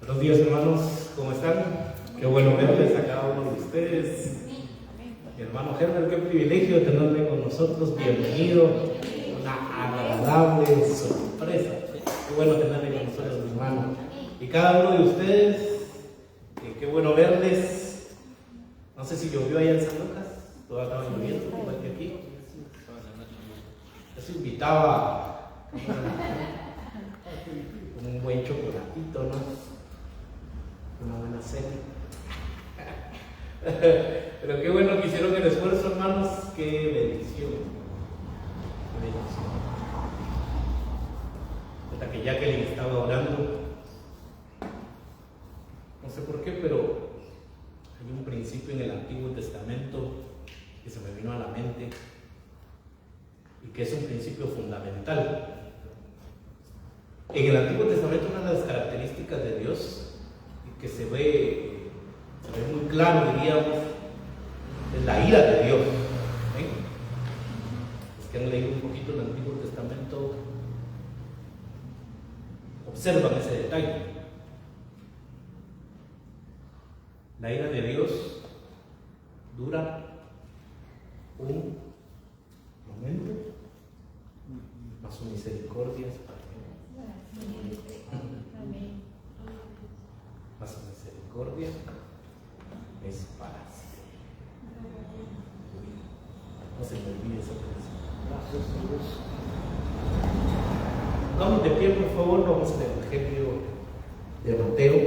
Buenos días, hermanos, ¿cómo están? Qué bueno verles a cada uno de ustedes. Mi hermano Herbert, qué privilegio tenerle con nosotros. Bienvenido. Una agradable sorpresa. Qué bueno tenerle con nosotros, mi hermano. Y cada uno de ustedes, qué bueno verles. No sé si llovió allá en San Lucas. Todavía estaba lloviendo, igual que aquí. Yo se invitaba con un buen chocolatito, ¿no? Una buena cena. Pero qué bueno que hicieron el esfuerzo, hermanos. Qué bendición. Qué bendición. Hasta que Jacqueline estaba orando, no sé por qué, pero hay un principio en el Antiguo Testamento que se me vino a la mente y que es un principio fundamental. En el Antiguo Testamento, una de las características de Dios que se ve muy claro, diríamos, es la ira de Dios. Los que han leído un poquito el Antiguo Testamento observan ese detalle. La ira de Dios dura un momento, mas su misericordia es para mas su misericordia es para siempre. No se me olvide esa promesa. Vamos de pie, por favor. Vamos al Evangelio de Mateo.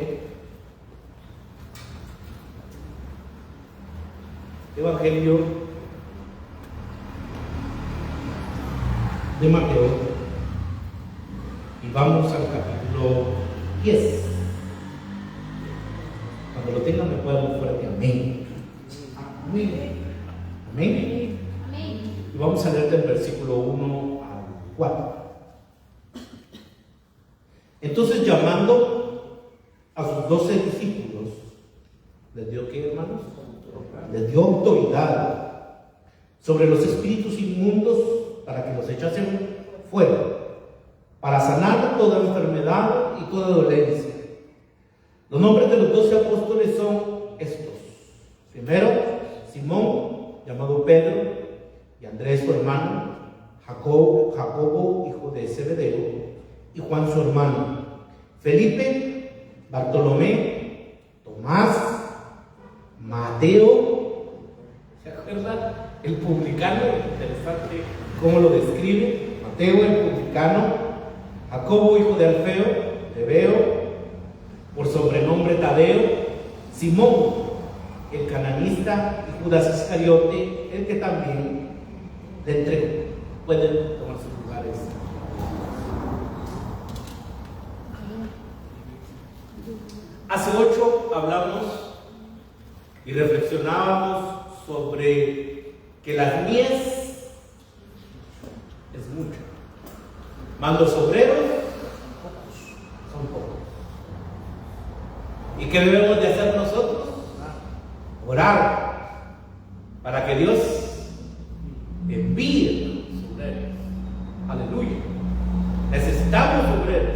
Evangelio de Mateo. Y vamos al capítulo 10. Cuando lo tengan me pueden dar un fuerte amén. Amén. Amén. Y vamos a leer del versículo 1 al 4. Entonces, llamando a sus 12 discípulos, ¿les dio qué, hermanos? Les dio autoridad sobre los espíritus inmundos para que los echasen fuera, para sanar toda enfermedad y toda dolencia. Los nombres de los 12 apóstoles son estos. Primero, Simón, llamado Pedro, y Andrés su hermano, Jacobo, hijo de Zebedeo, y Juan su hermano, Felipe, Bartolomé, Tomás, Mateo. ¿Se acuerdan? El publicano, interesante cómo lo describe. Mateo, el publicano, Jacobo, hijo de Alfeo, Tebeo, por sobrenombre Tadeo, Simón, el cananista, y Judas Iscariote, el que también le entregó. Pueden tomar sus lugares. Hace 8 hablamos y reflexionábamos sobre que las mies es mucho, mas los obreros son pocos. ¿Y qué debemos de hacer nosotros? Orar para que Dios envíe sus obreros. Aleluya. Necesitamos obreros.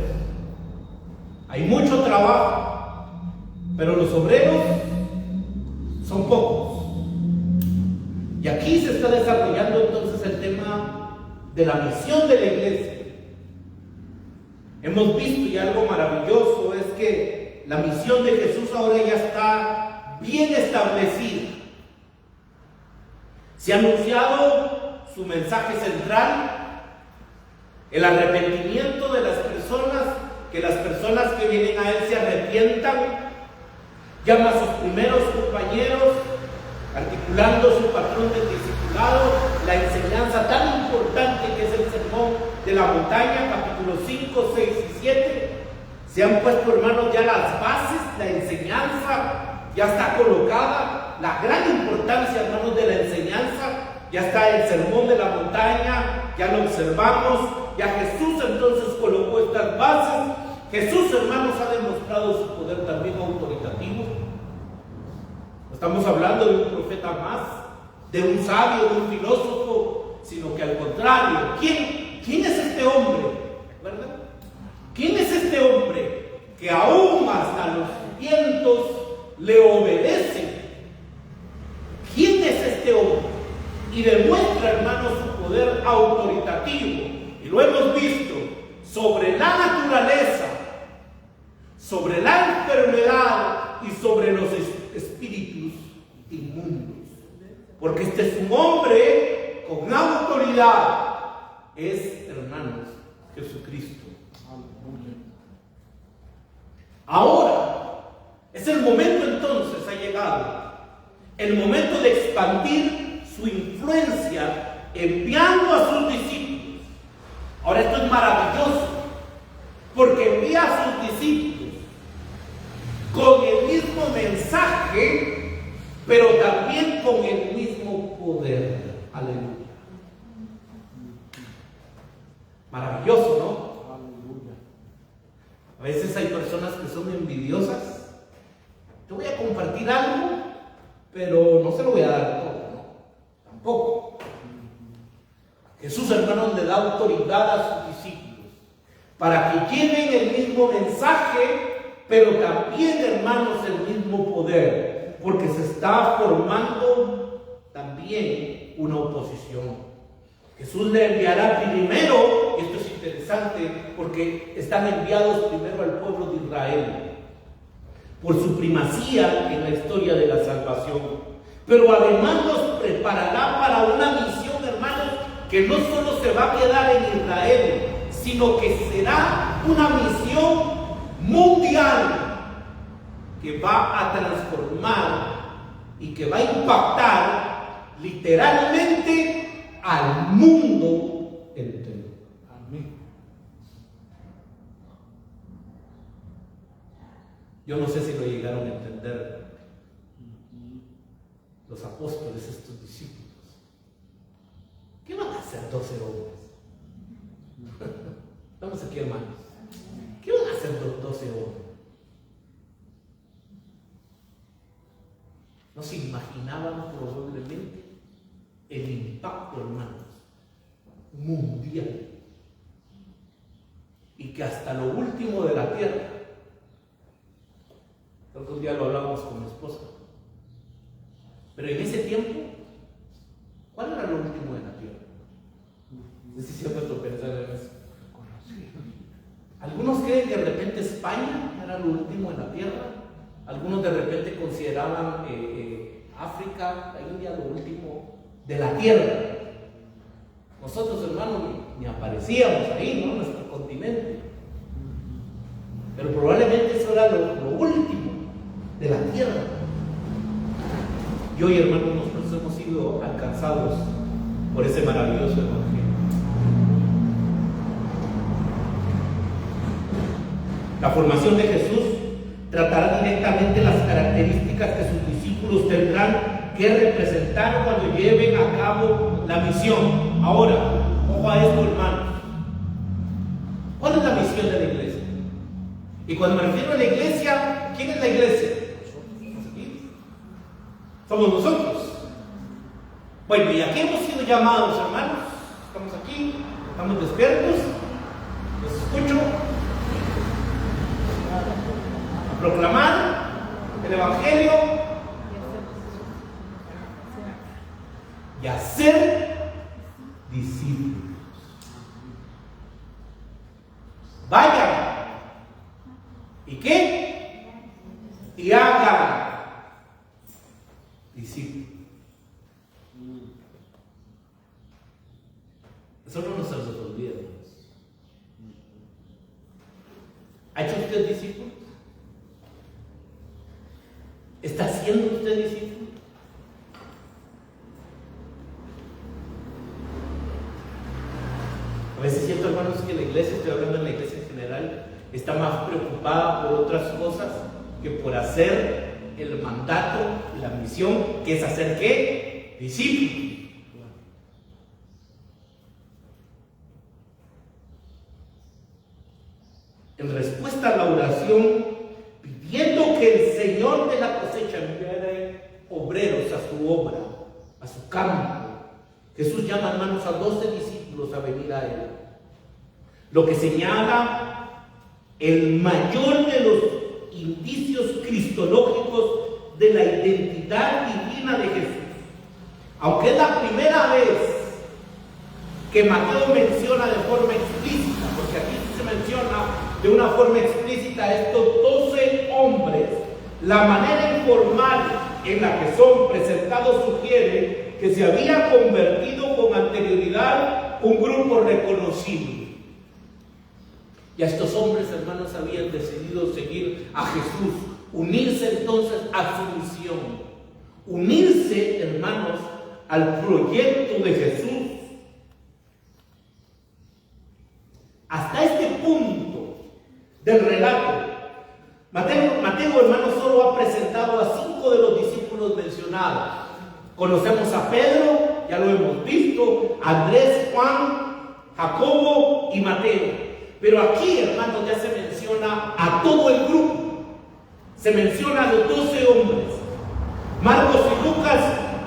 Hay mucho trabajo, pero los obreros son pocos. Y aquí se está desarrollando entonces el tema de la misión de la iglesia. Hemos visto, y algo maravilloso es que la misión de Jesús ahora ya está bien establecida. Se ha anunciado su mensaje central, el arrepentimiento de las personas, que las personas que vienen a Él se arrepientan. Llama a sus primeros compañeros, articulando su patrón de discipulado, la enseñanza tan importante que es el sermón de la montaña, capítulos 5, 6 y 7. Se han puesto, hermanos, ya las bases, la enseñanza ya está colocada, la gran importancia, hermanos, de la enseñanza, ya está el sermón de la montaña, ya lo observamos, ya Jesús entonces colocó estas bases. Jesús, hermanos, ha demostrado su poder también autoritativo. No estamos hablando de un profeta más, de un sabio, de un filósofo, sino que al contrario, ¿quién es este hombre? ¿Verdad? ¿Quién es este hombre que aún hasta le obedecen. ¿Quién es este hombre? Y demuestra, hermanos, su poder autoritativo. Y lo hemos visto sobre la naturaleza, sobre la enfermedad y sobre los espíritus inmundos. Porque este es un hombre con autoridad. Es, hermanos, Jesucristo. Ahora, es el momento entonces, ha llegado, el momento de expandir su influencia enviando a sus discípulos. Ahora esto es maravilloso, porque envía a sus discípulos con el mismo mensaje, pero también con el mismo poder. Aleluya. Maravilloso, ¿no? Aleluya. A veces hay personas que son envidiosas. Te voy a compartir algo, pero no se lo voy a dar todo, ¿no? Tampoco. Jesús, hermanos, le da autoridad a sus discípulos para que lleven el mismo mensaje, pero también, hermanos, el mismo poder, porque se está formando también una oposición. Jesús le enviará primero, y esto es interesante, porque están enviados primero al pueblo de Israel, por su primacía en la historia de la salvación. Pero además los preparará para una misión, hermanos, que no solo se va a quedar en Israel, sino que será una misión mundial que va a transformar y que va a impactar literalmente al mundo entero. Amén. Yo no sé si lo llegaron a entender los apóstoles, estos discípulos. ¿Qué van a hacer 12 hombres? Estamos aquí, hermanos. ¿Qué van a hacer 12 hombres? No se imaginaban probablemente el impacto, hermanos, mundial, y que hasta lo último de la tierra, creo que un día lo hablamos con mi esposa, pero en ese tiempo, ¿cuál era lo último de la tierra? Es decir, nuestro pensar en eso. Algunos creen que de repente España era lo último de la tierra, algunos de repente consideraban África, la India, lo último de la tierra. Nosotros, hermanos, ni aparecíamos ahí, ¿no? Nuestro continente. Pero probablemente eso era lo último de la tierra. Y hoy, hermanos, nosotros hemos sido alcanzados por ese maravilloso evangelio. La formación de Jesús tratará directamente las características que sus discípulos tendrán que representar cuando lleven a cabo la misión. Ahora, ojo a esto, hermanos. ¿Cuál es la misión de la iglesia? Y cuando me refiero a la iglesia, ¿quién es la iglesia? Somos nosotros. Bueno, y aquí hemos sido llamados, hermanos. Estamos aquí, estamos despiertos. Los escucho. A proclamar el evangelio y a ser discípulos. Vayan. ¿Y qué? Y hagan discípulos. Eso no se nos olvida. ¿Ha hecho usted discípulos? ¿Está siendo usted discípulo? A veces siento, hermanos, que la iglesia, estoy hablando de la iglesia en general, está más preocupada por otras cosas que por hacer el mandato y la misión, que es hacer ¿qué? Discípulos. En respuesta a la oración, pidiendo que el Señor de la cosecha enviara obreros a su obra, a su campo, Jesús llama, hermanos, a 12 discípulos a venir a Él. Lo que señala el mayor de los indicios cristológicos de la identidad divina de Jesús. Aunque es la primera vez que Mateo menciona de forma explícita, porque aquí se menciona de una forma explícita estos 12 hombres, la manera informal en la que son presentados sugiere que se había convertido con anterioridad un grupo reconocido. Y a estos hombres, hermanos, habían decidido seguir a Jesús, unirse entonces a su misión, unirse, hermanos, al proyecto de Jesús. Hasta este punto del relato, Mateo, hermanos, solo ha presentado a 5 de los discípulos mencionados. Conocemos a Pedro, ya lo hemos visto, Andrés, Juan, Jacobo y Mateo. Pero aquí, hermanos, ya se menciona a todo el grupo. Se menciona a los 12 hombres. Marcos y Lucas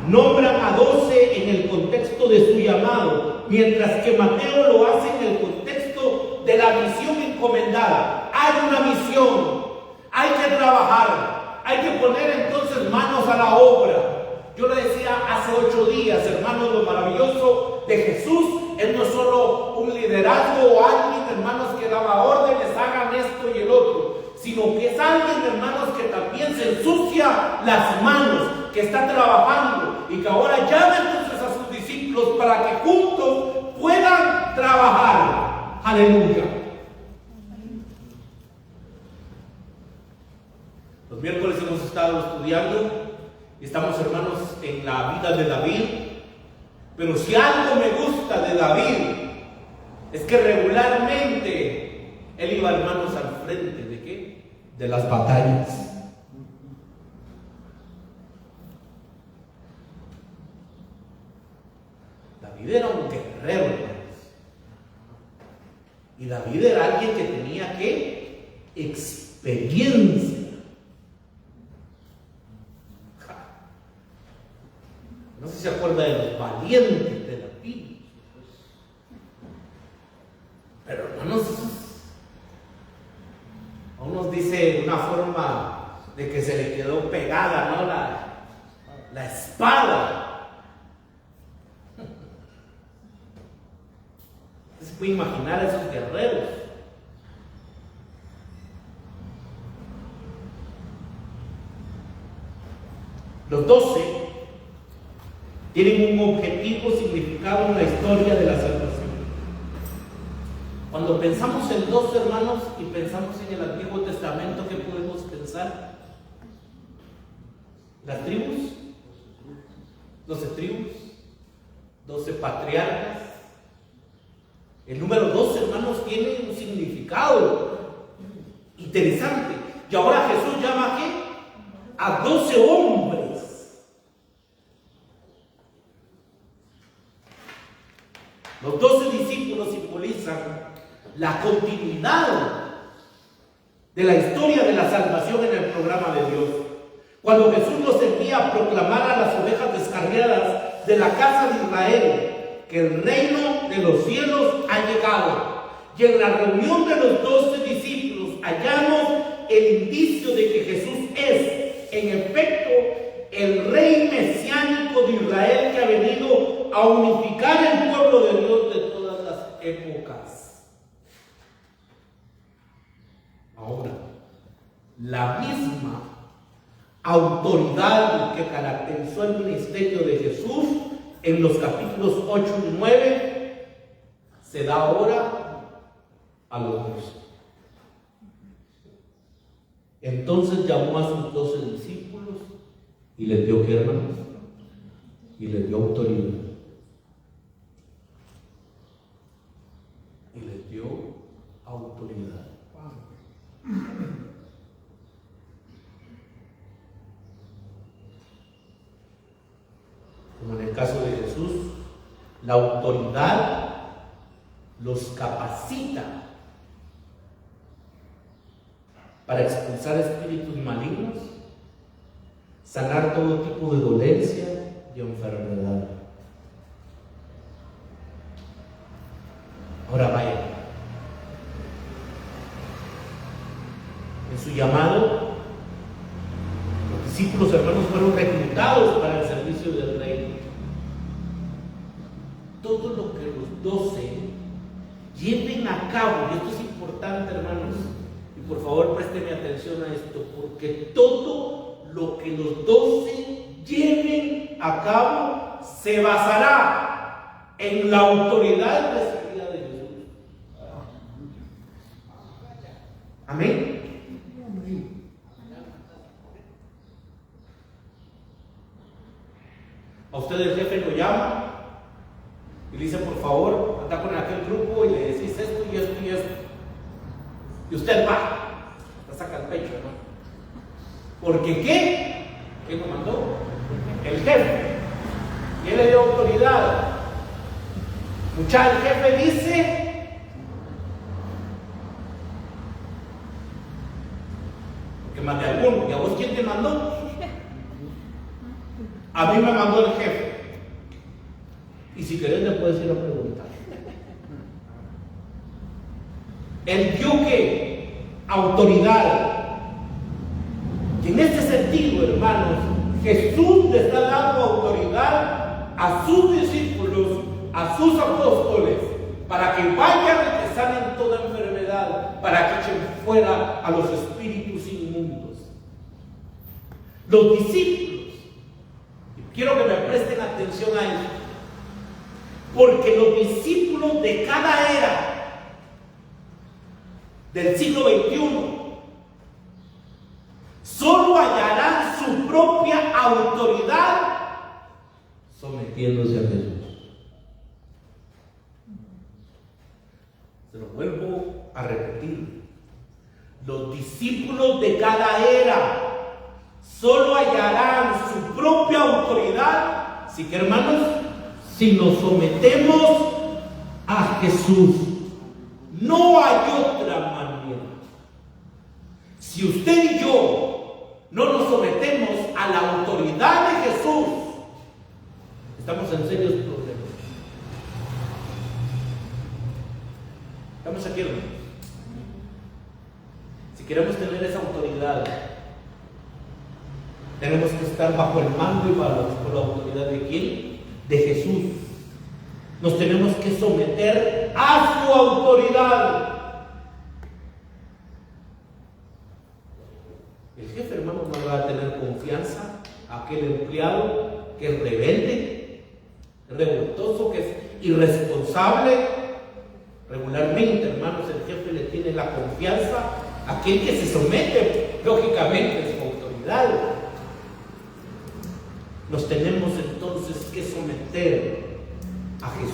nombran a 12 en el contexto de su llamado, mientras que Mateo lo hace en el contexto de la misión encomendada. Hay una misión, hay que trabajar, hay que poner entonces manos a la obra. Yo le decía hace 8 días, hermanos, lo maravilloso de Jesús es no solo un liderazgo o alguien, hermanos, que daba órdenes, hagan esto y el otro, sino que es alguien, hermanos, que también se ensucia las manos, que está trabajando y que ahora llama entonces a sus discípulos para que juntos puedan trabajar. Aleluya. Los miércoles hemos estado estudiando y estamos, hermanos, en la vida de David. Pero si algo me gusta de David es que regularmente él iba, hermanos, al frente de ¿qué? De las batallas. David era un guerrero, hermanos. Y David era alguien que tenía ¿qué? Experiencia. No sé si se acuerda de los valientes de la Biblia. Pero hermanos, a unos dice una forma de que se le quedó pegada, ¿no? La espada. Se puede imaginar a esos guerreros. Los 12 tienen un objetivo significado en la historia de la salvación. Cuando pensamos en 12, hermanos, y pensamos en el Antiguo Testamento, ¿qué podemos pensar? Las tribus, 12 tribus, 12 patriarcas. El número 12, hermanos, tiene un significado interesante. Y ahora Jesús llama ¿a qué? A 12 hombres. Los 12 discípulos simbolizan la continuidad de la historia de la salvación en el programa de Dios. Cuando Jesús los envía a proclamar a las ovejas descarriadas de la casa de Israel que el reino de los cielos ha llegado. Y en la reunión de los 12 discípulos hallamos el indicio de que Jesús es, en efecto, el rey mesiánico de Israel que ha venido a unificar el pueblo de Dios de todas las épocas. Ahora, la misma autoridad que caracterizó el ministerio de Jesús en los capítulos 8 y 9 se da ahora a los 12. Entonces llamó a sus 12 discípulos y les dio ¿qué, hermanos? Y les dio autoridad. Y les dio autoridad. Como en el caso de Jesús, la autoridad los capacita para expulsar espíritus malignos, sanar todo tipo de dolencia y enfermedad. Ahora vaya, en su llamado, los discípulos, hermanos, fueron reclutados para el servicio del reino. Todo lo que los 12 lleven a cabo, y esto es importante, hermanos, y por favor présteme atención a esto, porque todo lo que los 12 lleven a cabo se basará en la autoridad recibida de Jesús. Amén. A usted el jefe lo llama y le dice, por favor, anda con aquel grupo y le decís esto y esto y esto. Y usted va, la saca el pecho, hermano. ¿Porque qué? ¿Quién lo mandó? El jefe. ¿Quién le dio autoridad? Mucha, el jefe dice, porque mandé a alguno. ¿Y a vos quién te mandó? A mí me mandó el jefe. Y si querés le puedes ir a preguntar. Él dio que autoridad. Y en este sentido, hermanos, Jesús le está dando autoridad a sus discípulos, a sus apóstoles, para que vayan y que sanen toda enfermedad, para que echen fuera a los espíritus inmundos. Los discípulos, y quiero que me presten atención a eso, porque los discípulos de cada era del siglo XXI solo hallarán su propia autoridad sometiéndose a Jesús. Se lo vuelvo a repetir. Los discípulos de cada era solo hallarán su propia autoridad, ¿sí que, hermanos? Si nos sometemos a Jesús. No hay otra manera. Si usted y yo no nos sometemos a la autoridad de Jesús, estamos en serios problemas. Estamos aquí, hermanos. Si queremos tener esa autoridad, tenemos que estar bajo el mando y bajo la autoridad de ¿quién? De Jesús. Nos tenemos que someter a su autoridad. El jefe, hermano, no va a tener confianza a aquel empleado que es rebelde, revoltoso, que es irresponsable. Regularmente, hermanos, el jefe le tiene la confianza a aquel que se somete, lógicamente, a su autoridad. Nos tenemos entonces que someter a Jesús.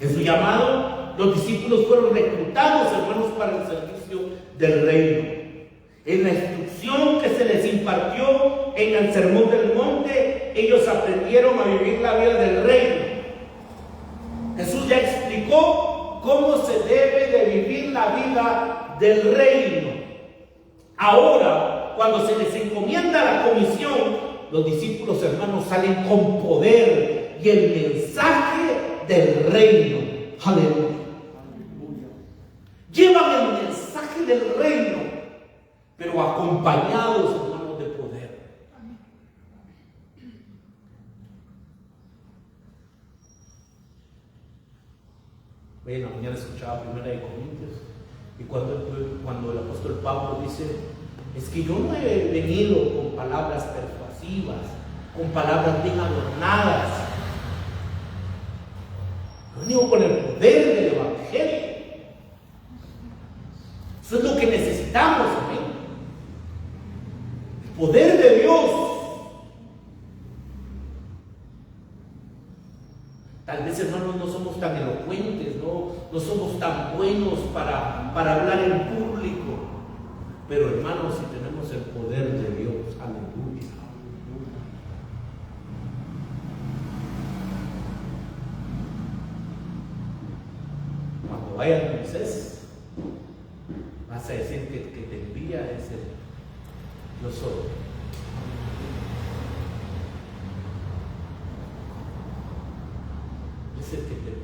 En su llamado, los discípulos fueron reclutados, hermanos, para el servicio del reino. En la instrucción que se les impartió en el Sermón del Monte, ellos aprendieron a vivir la vida del reino. Jesús ya explicó cómo se debe de vivir la vida del reino. Ahora, cuando se les encomienda la comisión, los discípulos, hermanos, salen con poder y el mensaje del reino. Aleluya. Llevan el mensaje del reino, pero acompañados, hermanos, de poder. Hoy en la mañana escuchaba Primera de Corintios, y cuando el apóstol Pablo dice, es que yo no he venido con palabras persuasivas, con palabras bien adornadas. Yo he venido con el poder del Evangelio. Eso es lo que necesitamos, amén. El poder de Dios. Tal vez, hermanos, no somos tan elocuentes, no somos tan buenos para hablar en público. Pero, hermanos, si tenemos el poder de Dios, aleluya. Cuando vaya a Moisés, vas a decir que te envía es el yo soy. Es el que te envía.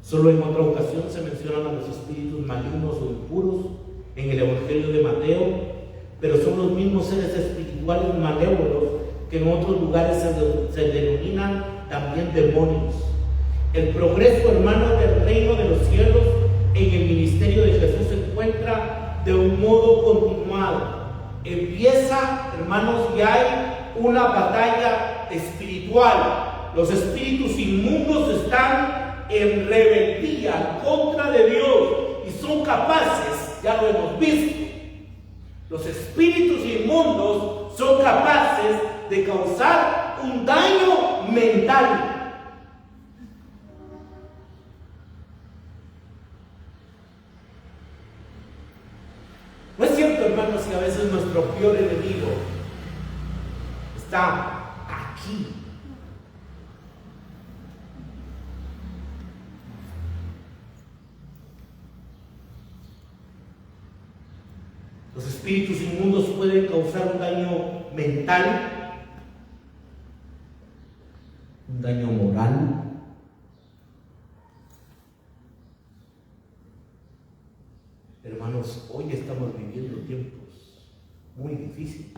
Solo en otra ocasión se mencionan a los espíritus malignos o impuros en el Evangelio de Mateo, pero son los mismos seres espirituales malévolos que en otros lugares se denominan también demonios. El progreso, hermanos, del reino de los cielos en el ministerio de Jesús se encuentra de un modo continuado. Empieza, hermanos, y hay una batalla espiritual. Los espíritus inmundos están en rebeldía contra de Dios y son capaces, ya lo hemos visto, los espíritus inmundos son capaces de causar un daño mental. ¿No es cierto, hermanos, que a veces nuestro peor enemigo está aquí? Los espíritus inmundos pueden causar un daño mental, un daño moral, hermanos. Hoy estamos viviendo tiempos muy difíciles,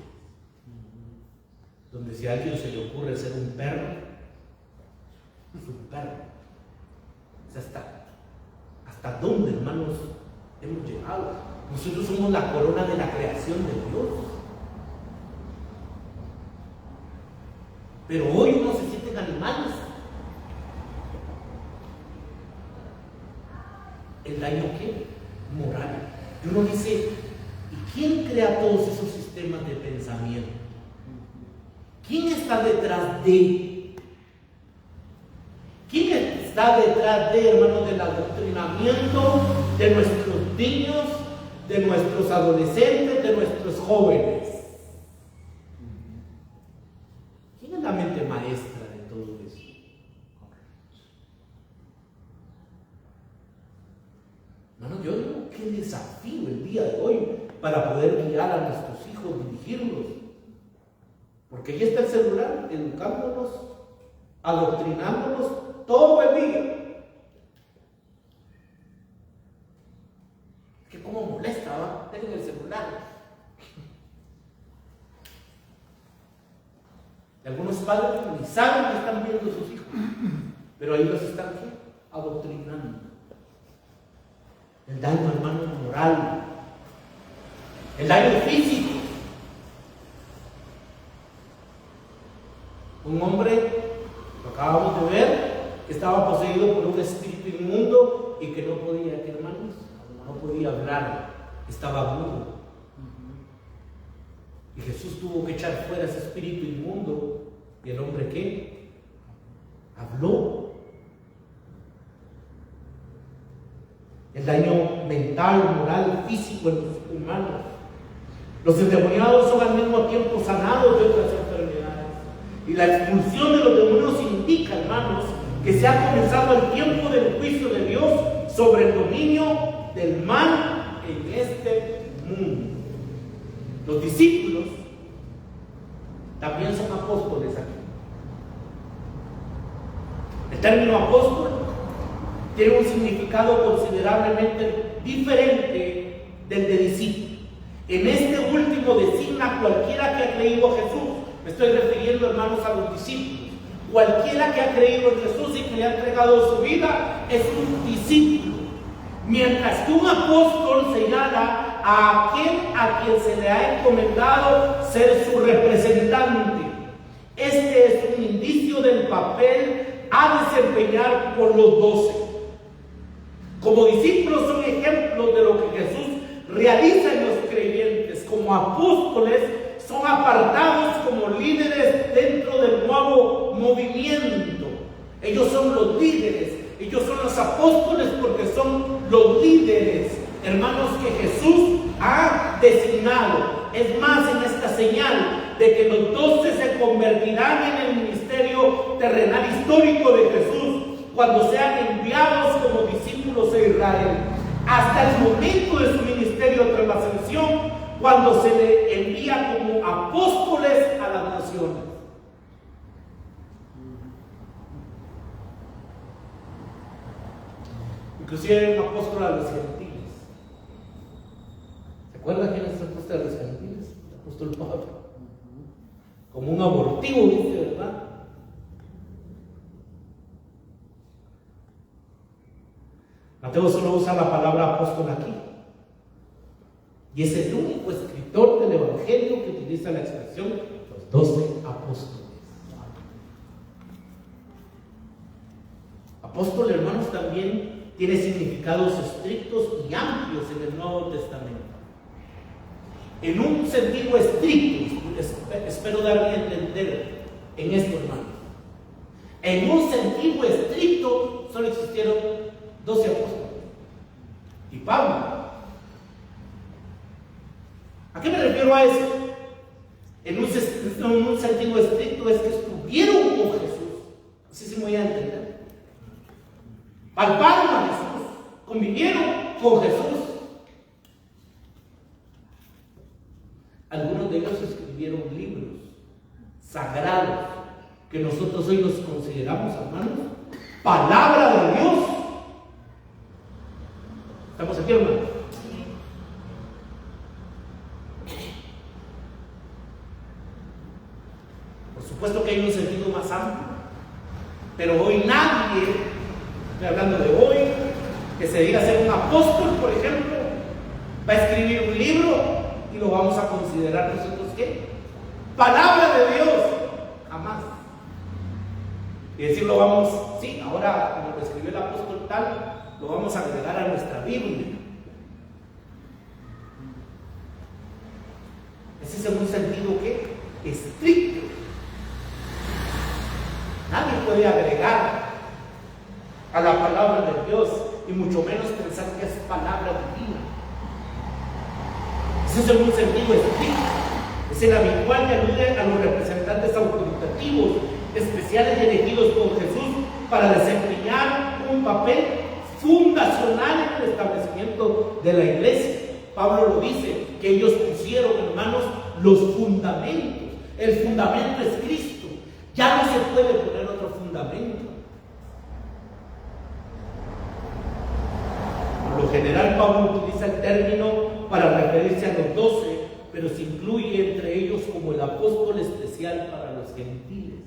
donde si a alguien se le ocurre ser un perro, es un perro. Es hasta dónde, hermanos, hemos llegado. Nosotros somos la corona de la creación de Dios. Pero hoy no se sienten animales. ¿El daño qué? Moral. Y uno dice, ¿y quién crea todos esos sistemas de pensamiento? ¿Quién está detrás de? ¿Quién está detrás de, hermanos, del adoctrinamiento de nuestros niños, de nuestros adolescentes, de nuestros jóvenes? ¿Quién es la mente maestra de todo eso? Hermano, yo digo, qué desafío el día de hoy para poder guiar a nuestros hijos, dirigirlos. Porque ahí está el celular, educándonos, adoctrinándonos todo el día. Que como molesta, ¿va? Dejen el celular. Y algunos padres ni saben que están viendo sus hijos, pero ahí los están adoctrinando. El daño, hermano, moral, el daño físico. Un hombre, lo acabamos de ver, que estaba poseído por un espíritu inmundo y que no podía, ¿qué, hermanos? No podía hablar, estaba mudo. Y Jesús tuvo que echar fuera ese espíritu inmundo. ¿Y el hombre qué? Habló. El daño mental, moral, físico en los humanos. Los endemoniados son al mismo tiempo sanados de otras enfermedades. Y la expulsión de los demonios indica, hermanos, que se ha comenzado el tiempo del juicio de Dios sobre el dominio del mal en este mundo. Los discípulos también son apóstoles aquí. El término apóstol tiene un significado considerablemente diferente del de discípulo. En este último designa cualquiera que ha creído a Jesús. Me estoy refiriendo, hermanos, a los discípulos. Cualquiera que ha creído en Jesús y que le ha entregado su vida es un discípulo. Mientras que un apóstol señala a aquel a quien se le ha encomendado ser su representante. Este es un indicio del papel a desempeñar por los 12. Como discípulos son ejemplos de lo que Jesús realiza en los creyentes. Como apóstoles son apartados como líderes dentro del nuevo movimiento. Ellos son los líderes, ellos son los apóstoles porque son los líderes, hermanos, que Jesús ha designado. Es más, en esta señal de que los 12 se convertirán en el ministerio terrenal histórico de Jesús cuando sean enviados como discípulos de Israel, hasta el momento de su ministerio tras la ascensión, cuando se le envía como apóstoles a las naciones. Inclusive era un apóstol a los gentiles. ¿Se acuerdan quién es el apóstol a los gentiles? El apóstol Pablo. Como un abortivo, dice, ¿verdad? Mateo solo usa la palabra apóstol aquí. Y es el único escritor del Evangelio que utiliza la expresión los 12 apóstoles. Apóstol, hermanos, también tiene significados estrictos y amplios en el Nuevo Testamento. En un sentido estricto, espero darme a entender en esto, hermanos. En un sentido estricto, solo existieron 12 apóstoles. Y Pablo. ¿A qué me refiero a eso? En un sentido estricto es que estuvieron con Jesús. Así se me voy a entender. Palparon a Jesús, convivieron con Jesús. Algunos de ellos escribieron libros sagrados que nosotros hoy los consideramos, hermanos, palabra de Dios. ¿Estamos aquí, hermanos? Por supuesto que hay un sentido más amplio, pero hoy nadie, estoy hablando de hoy, que se diga ser un apóstol, por ejemplo, va a escribir un libro y lo vamos a considerar nosotros ¿qué? Palabra de Dios, jamás. Y decirlo vamos, sí, ahora como lo escribió el apóstol tal, lo vamos a agregar a nuestra Biblia. Ese es en un sentido ¿qué? Estricto. Nadie puede agregar a la palabra de Dios y mucho menos pensar que es palabra divina. Eso es en un sentido estricto. Es el habitual que alude a los representantes autoritativos, especiales y elegidos por Jesús para desempeñar un papel fundacional en el establecimiento de la iglesia. Pablo lo dice, que ellos pusieron, hermanos, los fundamentos. El fundamento es Cristo. Ya no se puede poner otro fundamento. Por lo general, Pablo utiliza el término para referirse a los 12, pero se incluye entre ellos como el apóstol especial para los gentiles.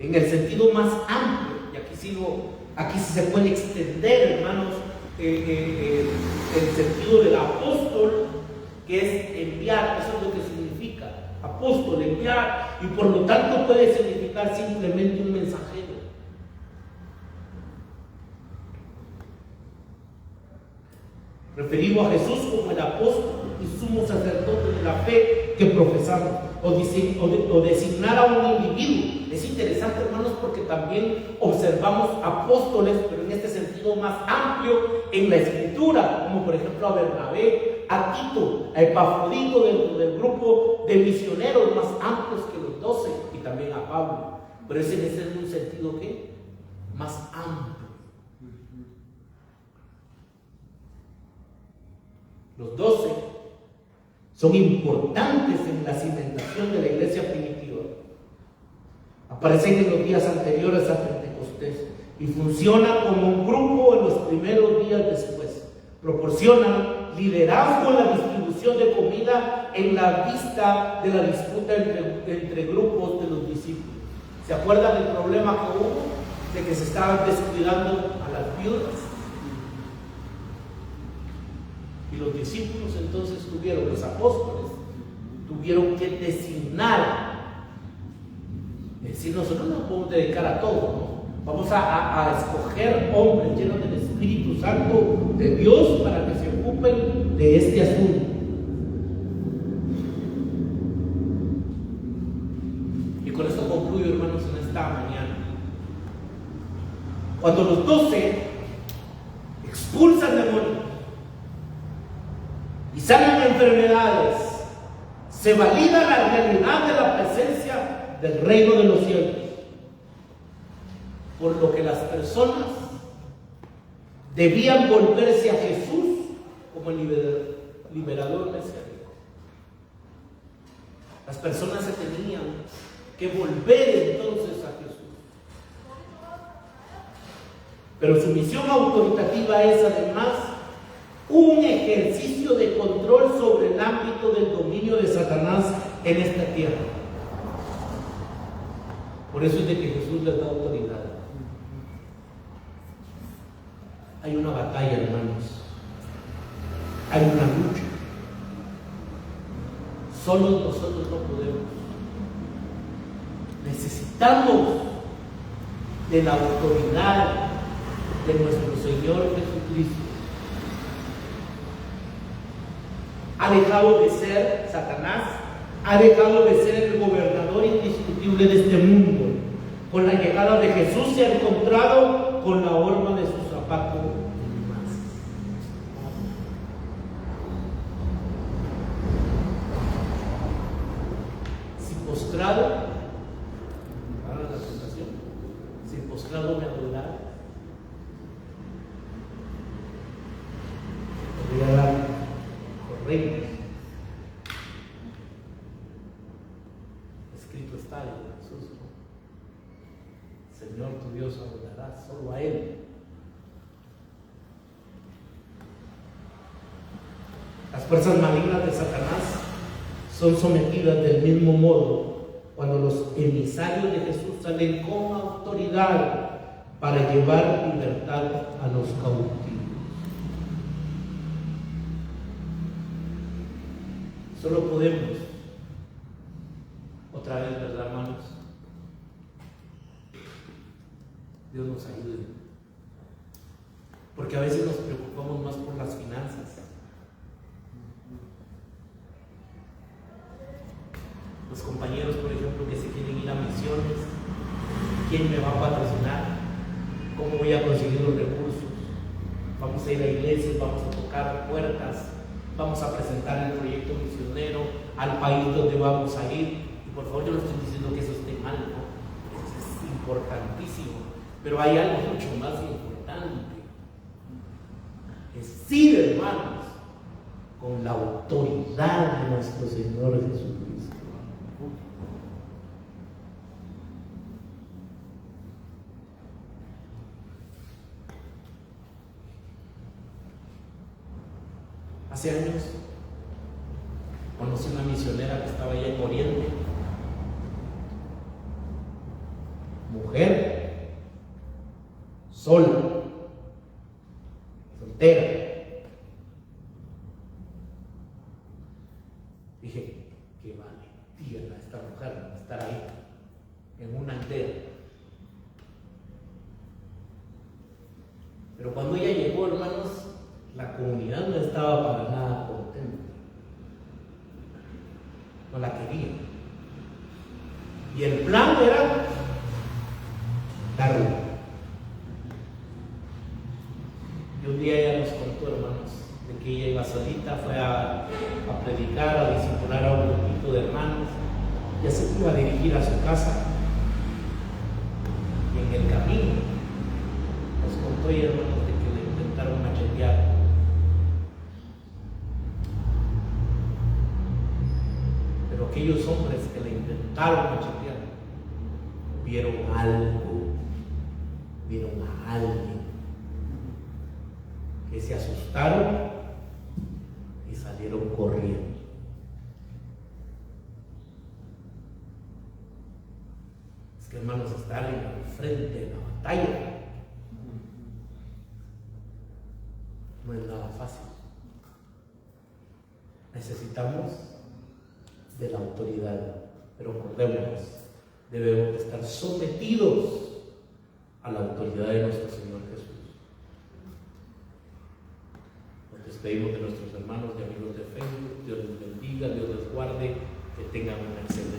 En el sentido más amplio, y aquí sí se puede extender, hermanos, el sentido del apóstol, que es enviar, eso es lo que significa, apóstol, enviar, y por lo tanto puede significar simplemente un mensajero. Referimos a Jesús como el apóstol y sumo sacerdote de la fe que profesamos, o designar a un individuo. Es interesante, hermanos, porque también observamos apóstoles, pero en este sentido más amplio en la Escritura, como por ejemplo a Bernabé, a Tito, a Epafrodito dentro del grupo de misioneros más amplios que los 12, y también a Pablo. Pero ese es en un sentido ¿qué? Más amplio. Los 12 son importantes en la cimentación de la iglesia primitiva. Aparecen en los días anteriores a Pentecostés y funcionan como un grupo en los primeros días después. Proporcionan liderazgo en la distribución de comida en la vista de la disputa entre grupos de los discípulos. ¿Se acuerdan del problema que hubo? De que se estaban descuidando a las viudas. Y los discípulos entonces los apóstoles tuvieron que designar, es decir, nosotros nos podemos dedicar a todo, ¿no? Vamos a escoger hombres llenos del Espíritu Santo de Dios para que se ocupen de este asunto. Y con esto concluyo, hermanos, en esta mañana. Cuando los 12 expulsan demonios y sanan enfermedades, se valida la realidad de la presencia del reino de los cielos, por lo que las personas debían volverse a Jesús como el liberador mesiánico. Las personas se tenían que volver entonces a Jesús. Pero su misión autoritativa es además un ejercicio de control sobre el ámbito del dominio de Satanás en esta tierra. Por eso es de que Jesús les da autoridad. Hay una batalla, hermanos. Hay una lucha. Solos nosotros no podemos. Necesitamos de la autoridad de nuestro Señor Jesucristo. Ha dejado de ser Satanás, ha dejado de ser el gobernador indiscutible de este mundo. Con la llegada de Jesús se ha encontrado con la horma de su zapato en masas. Si postrado, para la tentación, si postrado me adorara, podría dar corrientes. Escrito está en Jesús, ¿no? Señor tu Dios adorarás solo a Él. Las fuerzas malignas de Satanás son sometidas del mismo modo cuando los emisarios de Jesús salen con autoridad para llevar libertad a los cautivos. Solo podemos, otra vez, ¿verdad, hermanos? Dios nos ayude. Porque a veces nos preocupamos más por las finanzas. Los compañeros, por ejemplo, que se quieren ir a misiones, ¿quién me va a patrocinar? ¿Cómo voy a conseguir los recursos? Vamos a ir a iglesias, vamos a tocar puertas, vamos a presentar el proyecto misionero al país donde vamos a ir. Y por favor, yo no estoy diciendo que eso esté mal, ¿no? Eso es importantísimo. Pero hay algo mucho más importante. Es ir, hermanos, con la autoridad de nuestro Señor Jesucristo. Hace años conocí una misionera que estaba allá en Oriente, mujer, sola, soltera. Dije, qué valentía esta mujer estar ahí, en una aldea. Pero cuando ella llegó, hermanos, la comunidad no estaba para nada contenta. No la quería. Y el plan era darle. Y un día ella nos contó, hermanos, de que ella iba solita, fue a predicar, a discipular a un grupito de hermanos. Ya se iba a dirigir a su casa. Y en el camino nos contó ella, hermanos, de que le intentaron machetear. Pero aquellos hombres que le intentaron machetear vieron algo, vieron a alguien, que se asustaron y salieron corriendo. Es que, hermanos, estar en el frente de la batalla no es nada fácil. Necesitamos de la autoridad, pero acordémonos, debemos de estar sometidos a la autoridad de nuestro Señor Jesús. Nos despedimos de nuestros hermanos y amigos de Facebook. Dios les bendiga, Dios les guarde, que tengan una excelente